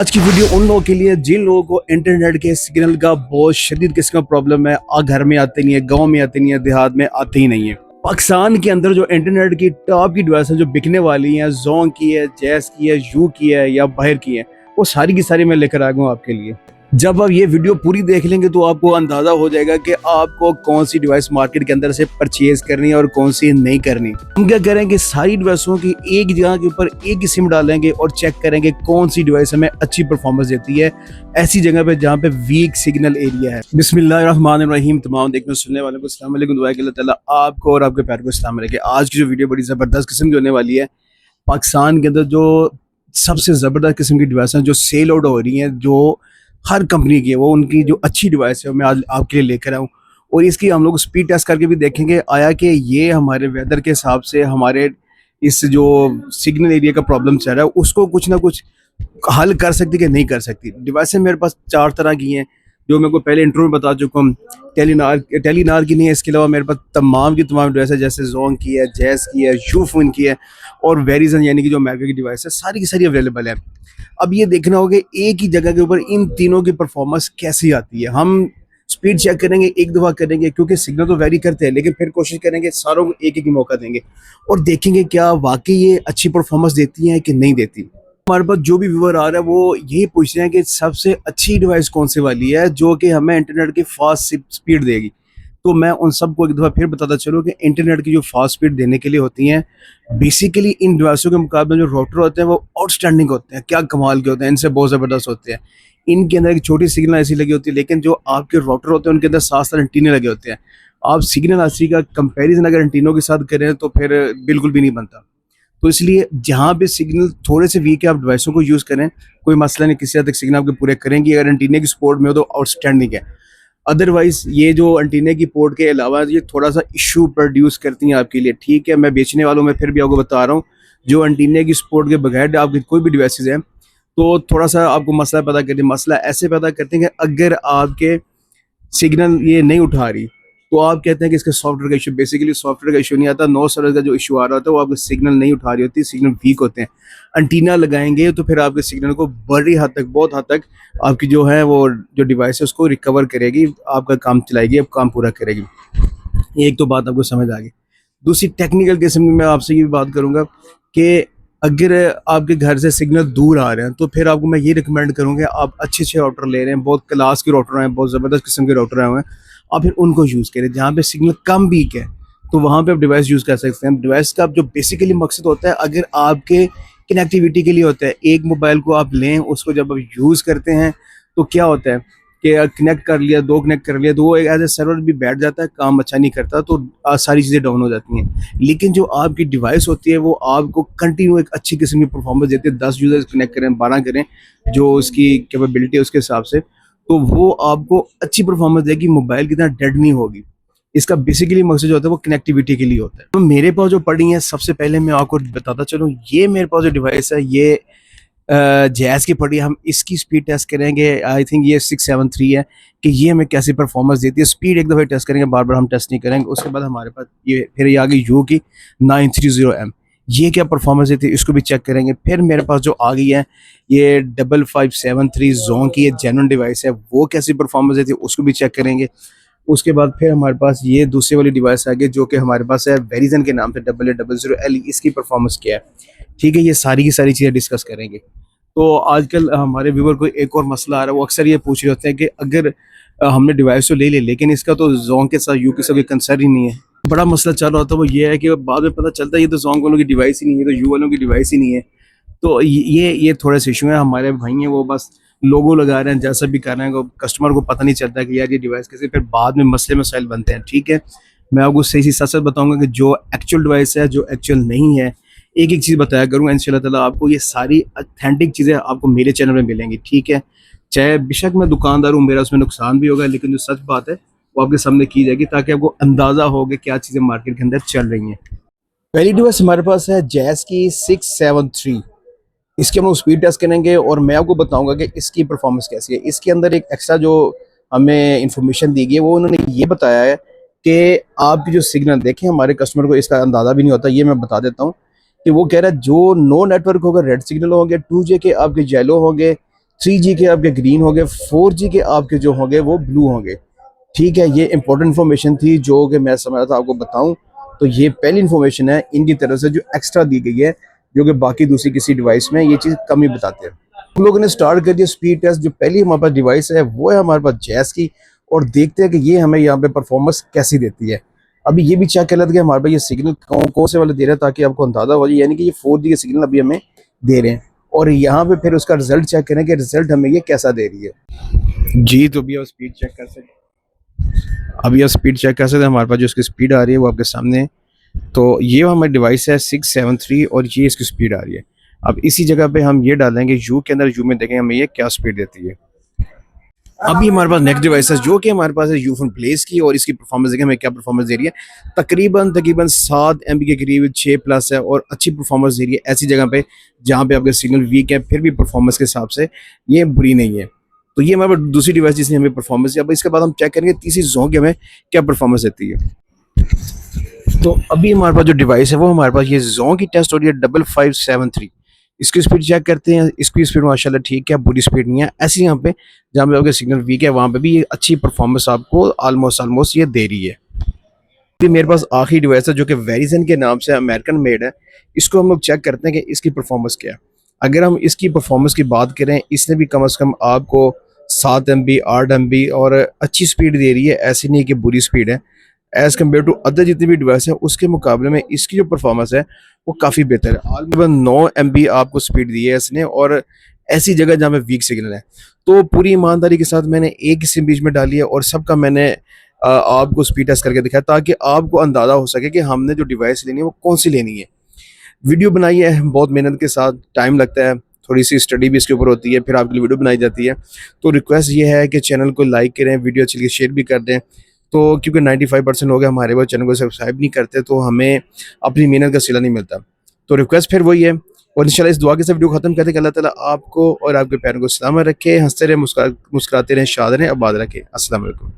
आज की वीडियो उन लोगों के लिए जिन लोगों को इंटरनेट के सिग्नल का बहुत शदीद किस्म का प्रॉब्लम है। घर में आते नहीं है, गांव में आते नहीं है, देहात में आते ही नहीं है। पाकिस्तान के अंदर जो इंटरनेट की टॉप की डिवाइस जो बिकने वाली हैं, जोंग की है, जैस की है, यू की है या बाहर की है, वो सारी की सारी मैं लेकर आ गया हूँ आपके लिए। जब आप ये वीडियो पूरी देख लेंगे तो आपको अंदाजा हो जाएगा कि आपको कौन सी डिवाइस मार्केट के अंदर से परचेज करनी है और कौन सी नहीं करनी। हम क्या करेंगे, सारी डिवाइसों की एक जगह के ऊपर एक ही सिम डालेंगे और चेक करेंगे कौन सी डिवाइस हमें अच्छी परफॉर्मेंस देती है ऐसी जगह पे जहाँ पे वीक सिग्नल एरिया है। बिस्मिल्लाहिर्रहमानिर्रहीम। तमाम देखने सुनने वालों को अस्सलाम वालेकुम। दुआ कि अल्लाह ताला आपको और आपके प्यार को इस्लाम में रखे। आज की जो वीडियो बड़ी ज़बरदस्त किस्म की होने वाली है। पाकिस्तान के अंदर जो सबसे ज़बरदस्त किस्म की डिवाइस जो सेल आउट हो रही हैं, जो हर कंपनी की है, वो उनकी जो अच्छी डिवाइस है मैं आज आपके लिए लेकर आऊँ। और इसकी हम लोग स्पीड टेस्ट करके भी देखेंगे आया कि ये हमारे वेदर के हिसाब से हमारे इस जो सिग्नल एरिया का प्रॉब्लम चल रहा है उसको कुछ ना कुछ हल कर सकती कि नहीं कर सकती। डिवाइसें मेरे पास 4 तरह की हैं जो मेरे को पहले इंट्रो में बता चुका हूँ। टेलीनार की नहीं है, इसके अलावा मेरे पास तमाम की तमाम डिवाइस है, जैसे जोंग की है, जैस की है, यूफोन की है और वेरिजन यानी कि जो अमेरिका की डिवाइस है, सारी की सारी अवेलेबल है। अब ये देखना होगा एक ही जगह के ऊपर इन तीनों की परफॉर्मेंस कैसी आती है। हम स्पीड चेक करेंगे, एक दफ़ा करेंगे क्योंकि सिग्नल तो वेरी करते हैं, लेकिन फिर कोशिश करेंगे सारों को एक एक ही मौका देंगे और देखेंगे क्या वाकई ये अच्छी परफॉर्मेंस देती हैं कि नहीं देती। हमारे पास जो भी व्यूअर आ रहा है वो यही पूछ रहे हैं कि सबसे अच्छी डिवाइस कौन सी वाली है जो कि हमें इंटरनेट की फास्ट स्पीड देगी। तो मैं उन सबको एक दफ़ा फिर बताता चलूँ कि इंटरनेट की जो फास्ट स्पीड देने के लिए होती हैं, बेसिकली इन डिवाइसों के मुकाबले जो राउटर होते हैं वो आउटस्टैंडिंग होते हैं, क्या कमाल के होते हैं, इनसे बहुत ज़बरदस्त होते हैं। इनके अंदर एक छोटी सिग्नल ऐसी लगी होती है, लेकिन जो आपके राउटर होते हैं उनके अंदर 7 एंटीने लगे होते हैं। आप सिग्नल ऐसी का कंपेरिजन अगर एंटीनों के साथ करें तो फिर बिल्कुल भी नहीं बनता। तो इसलिए जहाँ पे सिग्नल थोड़े से वीक है आप डिवाइसों को यूज़ करें, कोई मसला नहीं, किसी हद तक सिग्नल आपके पूरे करेंगी। अगर एंटीने की सपोर्ट में हो तो आउटस्टैंडिंग है। अदरवाइज ये जो एंटीने की पोर्ट के अलावा ये थोड़ा सा इशू प्रोड्यूस करती हैं आपके लिए। ठीक है, मैं बेचने वालों में फिर भी आपको बता रहा हूँ, जो एंटीने की सपोर्ट के बगैर आपकी कोई भी डिवाइसेज हैं तो थोड़ा सा आपको मसला पैदा करते हैं। मसला ऐसे पैदा करते हैं कि अगर आपके सिग्नल ये नहीं उठा रही तो आप कहते हैं कि इसका सॉफ्टवेयर का इशू। बेसिकली सॉफ्टवेयर का इशू नहीं आता, नो सर्वर का जो इशू आ रहा होता है वो आपके सिग्नल नहीं उठा रही होती, सिग्नल वीक होते हैं। एंटीना लगाएंगे तो फिर आपके सिग्नल को बड़ी हद तक, बहुत हद तक आपकी जो है वो जो डिवाइस है उसको रिकवर करेगी, आपका काम चलाएगी, अब काम पूरा करेगी। एक तो बात आपको समझ आ गई। दूसरी टेक्निकल किस्म में मैं आपसे ये भी बात करूंगा कि अगर आपके घर से सिग्नल दूर आ रहे हैं तो फिर आपको मैं ये रिकमेंड करूँगा, आप अच्छे अच्छे राउटर ले रहे हैं, बहुत क्लास के राउटर हैं, बहुत ज़बरदस्त किस्म के राउटर आए हुए हैं, आप फिर उनको यूज़ करें। जहाँ पे सिग्नल कम वीक है तो वहाँ पे आप डिवाइस यूज़ कर सकते हैं। डिवाइस का जो बेसिकली मकसद होता है, अगर आपके कनेक्टिविटी के लिए होता है, एक मोबाइल को आप लें, उसको जब आप यूज़ करते हैं तो क्या होता है कि कनेक्ट कर लिया, 2 कनेक्ट कर लिया तो वो एक एज ए सर्वर भी बैठ जाता है, काम अच्छा नहीं करता, तो सारी चीज़ें डाउन हो जाती हैं। लेकिन जो आपकी डिवाइस होती है वो आपको कंटिन्यू एक अच्छी किस्म की परफॉर्मेंस देती है। 10 यूज़र्स कनेक्ट करें, 12 करें, जो उसकी कैपेबिलिटी है उसके हिसाब से, तो वो आपको अच्छी परफॉर्मेंस देगी, मोबाइल की तरह डेड नहीं होगी। इसका बेसिकली मकसद जो होता है वो कनेक्टिविटी के लिए होता है। तो मेरे पास जो पड़ी है, सबसे पहले मैं आपको बताता चलूँ, ये मेरे पास जो डिवाइस है ये जैज़ की पड़ी है। हम इसकी स्पीड टेस्ट करेंगे। आई थिंक ये 673 है कि ये हमें कैसी परफॉर्मेंस देती है। स्पीड एक दफ़ा टेस्ट करेंगे, बार बार हम टेस्ट नहीं करेंगे। उसके बाद हमारे पास ये फिर ये आ गई यू की 930M, ये क्या परफॉर्मेंस देती है इसको भी चेक करेंगे। फिर मेरे पास जो आ गई है ये 5573 जोंग की, ये जेन्युइन डिवाइस है, वो कैसी परफॉर्मेंस देती है उसको भी चेक करेंगे। उसके बाद फिर हमारे पास ये दूसरी वाली डिवाइस आ गई जो कि हमारे पास है वेरिजन के नाम से 8800L, इसकी परफॉर्मेंस क्या है। ठीक है, ये सारी की सारी चीज़ें डिस्कस करेंगे। तो आजकल हमारे व्यूवर को एक और मसला आ रहा है, वो अक्सर ये पूछ रहे होते हैं कि अगर हमने डिवाइस तो ले ली लेकिन इसका तो जोंग के साथ यू के साथ कोई कंसर्न ही नहीं है। बड़ा मसला चल रहा होता है वो ये है कि बाद में पता चलता है ये तो जोंग वालों की डिवाइस ही नहीं है, तो यू वालों की डिवाइस ही नहीं है। तो ये थोड़े से इशू है। हमारे भाई हैं वो बस लोगो लगा रहे हैं, जैसा भी कर रहे हैं, कस्टमर को पता नहीं चलता कि यार ये डिवाइस कैसे, फिर बाद में मसले मसाइल बनते हैं। ठीक है, मैं आपको सही सही सच सच बताऊंगा कि जो एक्चुअल डिवाइस है, जो एक्चुअल नहीं है, एक एक चीज़ बताया करूँगा इंशाल्लाह ताला। आपको ये सारी ऑथेंटिक चीज़ें आपको मेरे चैनल में मिलेंगी। ठीक है, चाहे बेशक मैं दुकानदार हूँ, मेरा उसमें नुकसान भी होगा, लेकिन जो सच बात है वो आपके सामने की जाएगी ताकि आपको अंदाज़ा हो कि क्या चीज़ें मार्केट के अंदर चल रही हैं। पहली डिवाइस हमारे पास है जैज़ की 673। इसकी हम लोग स्पीड टेस्ट करेंगे और मैं आपको बताऊंगा कि इसकी परफॉर्मेंस कैसी है। इसके अंदर एक एक्स्ट्रा जो हमें इंफॉर्मेशन दी गई है वो उन्होंने ये बताया है कि आपकी जो सिग्नल, देखें हमारे कस्टमर को इसका अंदाज़ा भी नहीं होता, ये मैं बता देता हूँ कि वो कह रहा है जो नो नेटवर्क होगा रेड सिग्नल होंगे, 2G के आपके येलो होंगे, 3G के आपके ग्रीन हो गए, 4G के आपके जो होंगे वो ब्लू होंगे। ठीक है, ये इंपॉर्टेंट इन्फॉर्मेशन थी जो कि मैं समझ रहा था आपको बताऊं। तो ये पहली इन्फॉर्मेशन है इनकी तरफ से जो एक्स्ट्रा दी गई है, जो कि बाकी दूसरी किसी डिवाइस में ये चीज़ कम ही बताते हैं। हम लोगों ने स्टार्ट कर दिया स्पीड टेस्ट। जो पहली हमारे पास डिवाइस है वो है हमारे पास जैस की, और देखते हैं कि ये हमें यहाँ पे परफॉर्मेंस कैसी देती है। अभी ये भी चेक कर लेते हैं कि हमारे पास ये सिग्नल कौन से वाले दे रहे हैं, ताकि आपको अंदाजा हो जाए, यानी कि ये 4G के सिग्नल अभी हमें दे रहे हैं। और यहाँ पे फिर उसका रिजल्ट चेक करें कि रिजल्ट हमें ये कैसा दे रही है। जी, तो अभी आप स्पीड चेक कर सकते अभी आप स्पीड चेक कर सकते हैं। हमारे पास जो इसकी स्पीड आ रही है वो आपके सामने है। तो ये हमारी डिवाइस है 673 और ये इसकी स्पीड आ रही है। अब इसी जगह पे हम ये डालेंगे यू के अंदर, यू में देखेंगे हमें ये क्या स्पीड देती है। अभी हमारे पास नेक्स्ट डिवाइस है जो कि हमारे पास है यूफोन प्लेस की, और इसकी परफॉर्मेंस देखें हमें क्या परफॉर्मेंस दे रही है। तकरीबन तकरीबन 7 MB के करीब 6+ है और अच्छी परफॉर्मेंस दे रही है ऐसी जगह पे जहाँ पे आपके सिग्नल वीक है, फिर भी परफॉर्मेंस के हिसाब से ये बुरी नहीं है। तो ये हमारे पास दूसरी डिवाइस जिसने हमें परफॉर्मेंस दी। अब इसके बाद हम चेक करेंगे तीसरी जोन की हमें क्या परफॉर्मेंस देती है। तो अभी हमारे पास जो डिवाइस है वो हमारे पास ये जोन की टेस्ट हो रही है 5573। इसकी स्पीड चेक करते हैं। इसकी स्पीड माशाल्लाह ठीक है, बुरी स्पीड नहीं है। ऐसी यहाँ पे जहाँ पे आपके सिग्नल वीक है वहाँ पे भी ये अच्छी परफॉर्मेंस आपको ऑलमोस्ट ये दे रही है। ये मेरे पास आखिरी डिवाइस है जो कि वेरिजन के नाम से अमेरिकन मेड है। इसको हम लोग चेक करते हैं कि इसकी परफॉर्मेंस क्या है। अगर हम इसकी परफॉर्मेंस की बात करें, इसने भी कम से कम आपको 7 MB 8 MB और अच्छी स्पीड दे रही है, ऐसी नहीं कि बुरी स्पीड है। एज़ कम्पेयर टू अदर जितनी भी डिवाइस है उसके मुकाबले में इसकी जो परफॉर्मेंस है वो काफ़ी बेहतर है। तकरीबन 9 MB आपको स्पीड दी है इसने, और ऐसी जगह जहाँ पे वीक सिग्नल है। तो पूरी ईमानदारी के साथ मैंने एक सिम बीच में डाली है और सबका मैंने आपको स्पीड टेस्ट करके दिखाया, ताकि आपको अंदाज़ा हो सके कि हमने जो डिवाइस लेनी है वो कौन सी लेनी है। वीडियो बनाई है बहुत मेहनत के साथ, टाइम लगता है, थोड़ी सी स्टडी भी इसके ऊपर होती है, फिर आपके लिए वीडियो बनाई जाती है। तो रिक्वेस्ट ये है कि चैनल को लाइक करें, वीडियो अच्छी लगी शेयर भी कर दें। तो क्योंकि 95% लोग हमारे वो चैनल को सब्सक्राइब नहीं करते, तो हमें अपनी मेहनत का सिला नहीं मिलता। तो रिक्वेस्ट फिर वही है, और इंशाल्लाह इस दुआ के साथ वीडियो खत्म करते कि अल्लाह ताला आपको और आपके प्यारों को सलामत रखे, हंसते रहे, मुस्कुराते रहें, शाद रहें, आबाद रखे। अस्सलाम वालेकुम।